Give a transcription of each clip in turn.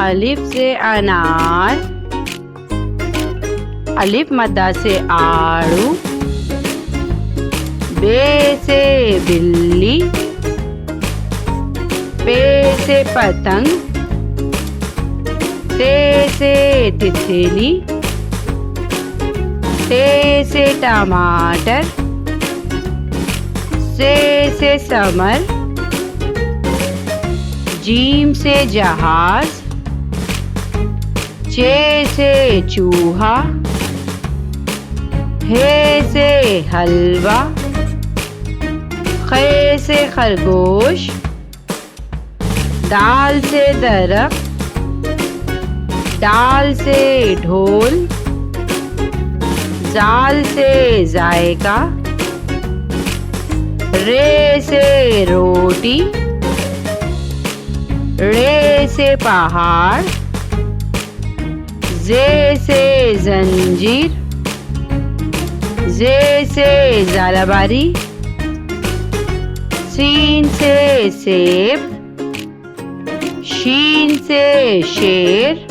الف سے انار، الف مدہ سے آڑو، بے سے بلی، پے سے پتنگ، تے سے تتلی، ٹے سے ٹماٹر، سے سمر، جیم سے جہاز، چے سے چوہا، ہے سے حلوہ، خے سے خرگوش، دال سے درخت، ڈال سے ڈھول، زال سے ذائقہ، رے سے روٹی، رے سے پہاڑ، زے سے زنجیر، زے سے زالاباری، سین سے سیب، شین سے شیر،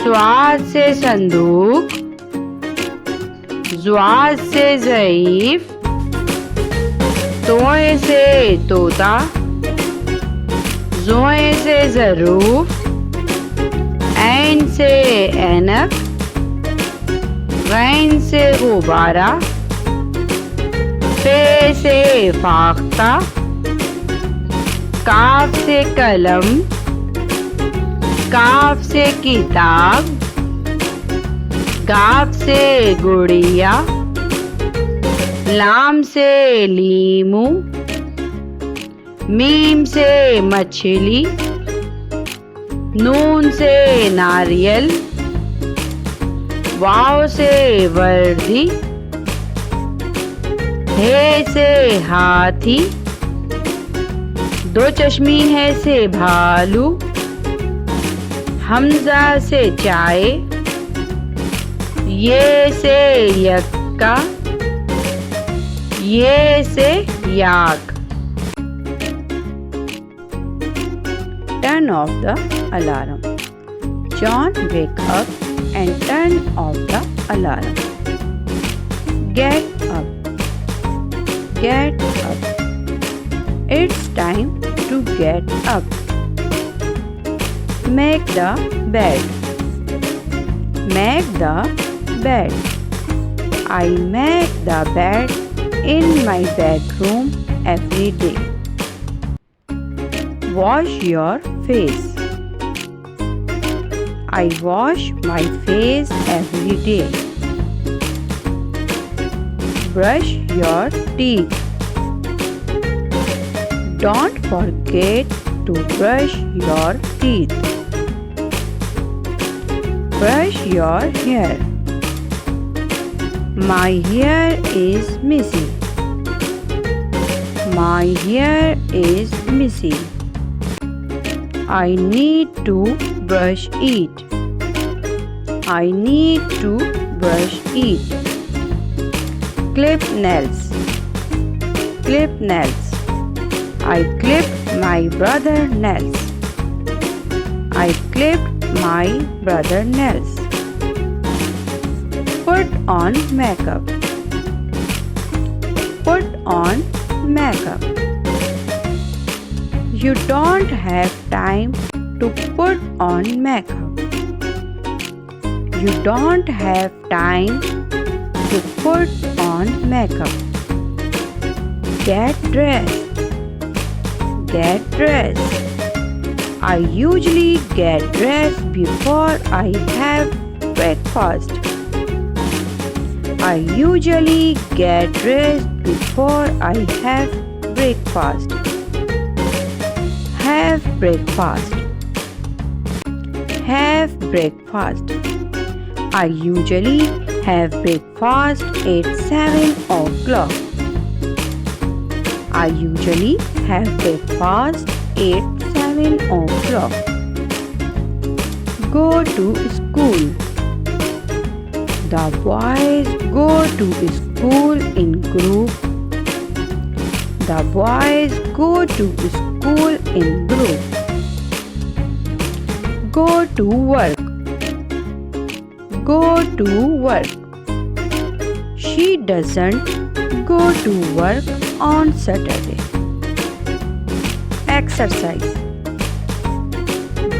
سواد سے صندوق، زواد سے ضعیف، توئے سے طوطا، زوئے سے ظروف، عین سے اینک، غین سے غبارہ، فے سے فاختہ، کاف سے قلم، کاف سے کتاب، گاف سے گڑیا، لام سے لیمو، میم سے مچھلی، نون سے ناریل، واو سے وردی، ہے سے ہاتھی، دو چشمی ہے سے بھالو، حمزہ سے چائے، یہ سے یکا، یہ سے York. Turn off the alarm. John, wake up and turn off the alarm. Get up. Get up. It's time to get up. Make the bed. Make the bed. I make the bed in my bedroom every day. Wash your face. I wash my face every day. Brush your teeth. Don't forget to brush your teeth. Brush your hair. My hair is messy. My hair is messy. I need to brush it. I need to brush it. Clip nails. Clip nails. I clipped my brother's nails. I clipped my brother's nails. Put on makeup. Put on makeup. You don't have time to put on makeup. You don't have time to put on makeup. Get dressed. Get dressed. I usually get dressed before I have breakfast. I usually get dressed before I have breakfast. Have breakfast. Have breakfast. I usually have breakfast at 7 o'clock. I usually have breakfast at 7 o'clock. Go to school. The boys go to school in group. The boys go to school in group. Go to work. Go to work. She doesn't go to work on Saturday. Exercise.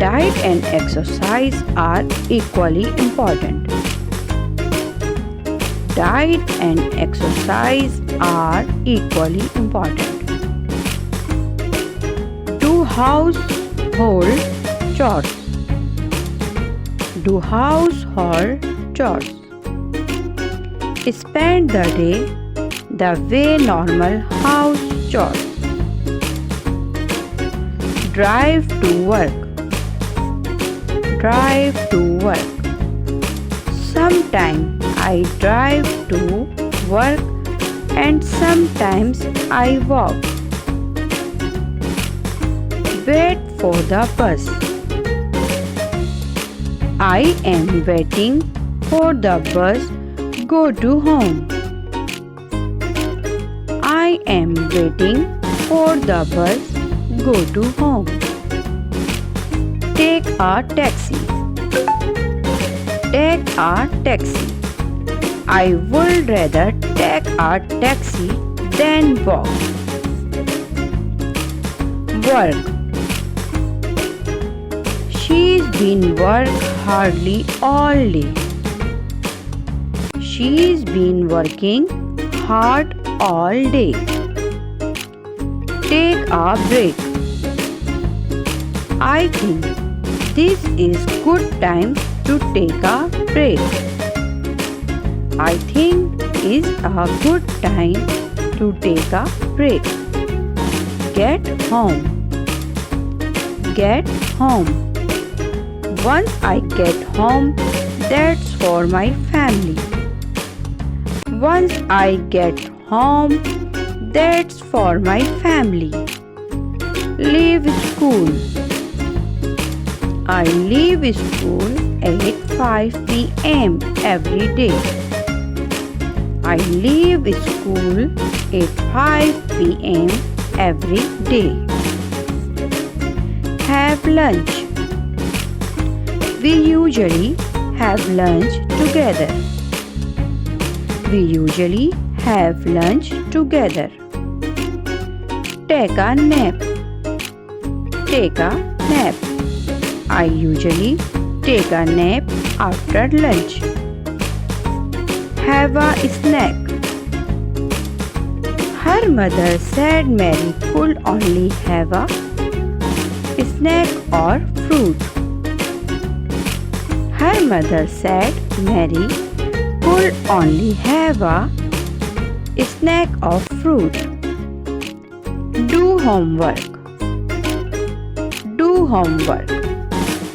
Diet and exercise are equally important. Diet and exercise are equally important. Do household chores. Do household chores. Spend the day the way normal house chores. Drive to work. Drive to work. Sometimes I drive to work and sometimes I walk. Wait for the bus. I am waiting for the bus. Go to home. I am waiting for the bus. Go to home. Take a taxi. Take a taxi. I would rather take a taxi than walk. Work. She's been working hardly all day. She's been working hard all day. Take a break. I think this is good time to take a break. I think is a good time to take a break. Get home. Get home. Once I get home, that's for my family. Once I get home, that's for my family. Leave school. I leave school at 5 p.m. every day. I leave school at 5 p.m. every day. Have lunch. We usually have lunch together. We usually have lunch together. Take a nap. Take a nap. I usually take a nap after lunch. Have a snack. Her mother said Mary could only have a snack or fruit. Her mother said Mary could only have a snack of fruit. Do homework. Do homework.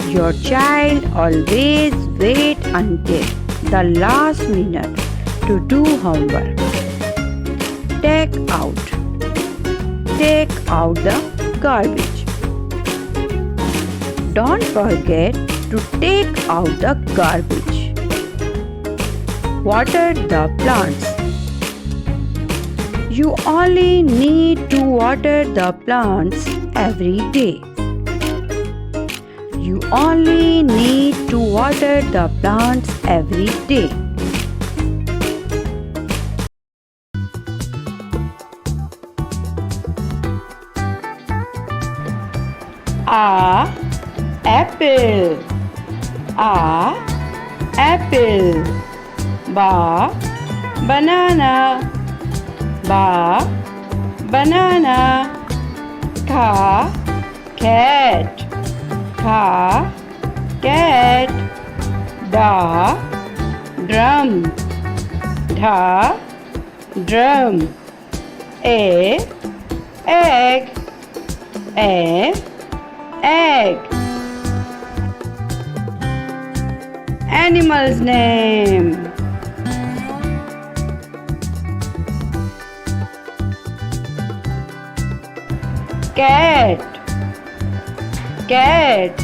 Your child always wait until the last minute to do homework. Take out. Take out the garbage. Don't forget to take out the garbage. Water the plants. You only need to water the plants every day. You only need to water the plants every day. A apple. A apple. Ba banana. Ba banana. Ka cat. Ka cat. Da drum. Da drum. A egg. A egg. Animal's name. Cat. Cat.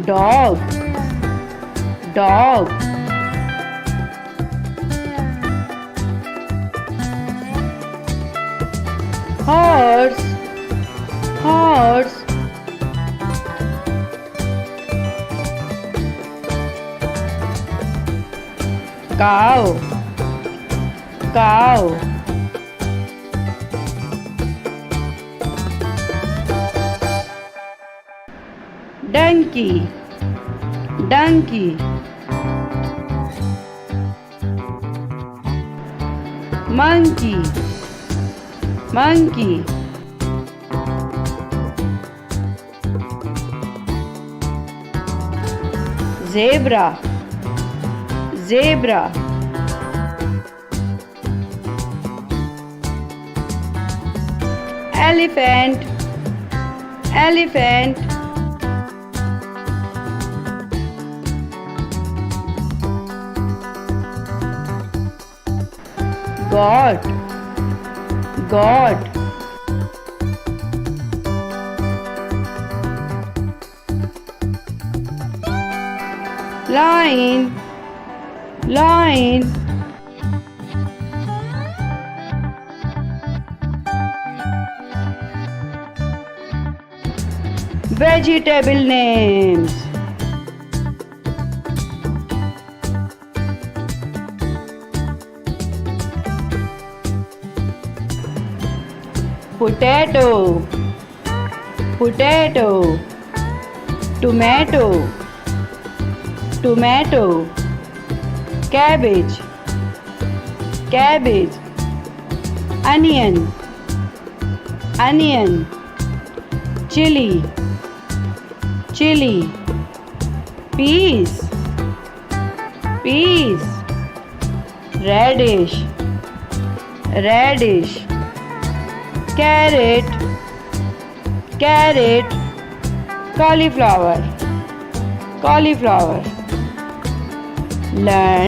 Dog. Dog. horse, horse. Cow, cow. Donkey, donkey. Monkey, monkey. Zebra, zebra. Elephant, elephant. God, God. Lion, lion. Vegetable names. Potato, potato. Tomato, tomato. Cabbage, cabbage. Onion, onion. Chili, chili. Peas, peas. Radish, radish. Carrot, carrot. Cauliflower, cauliflower. Learn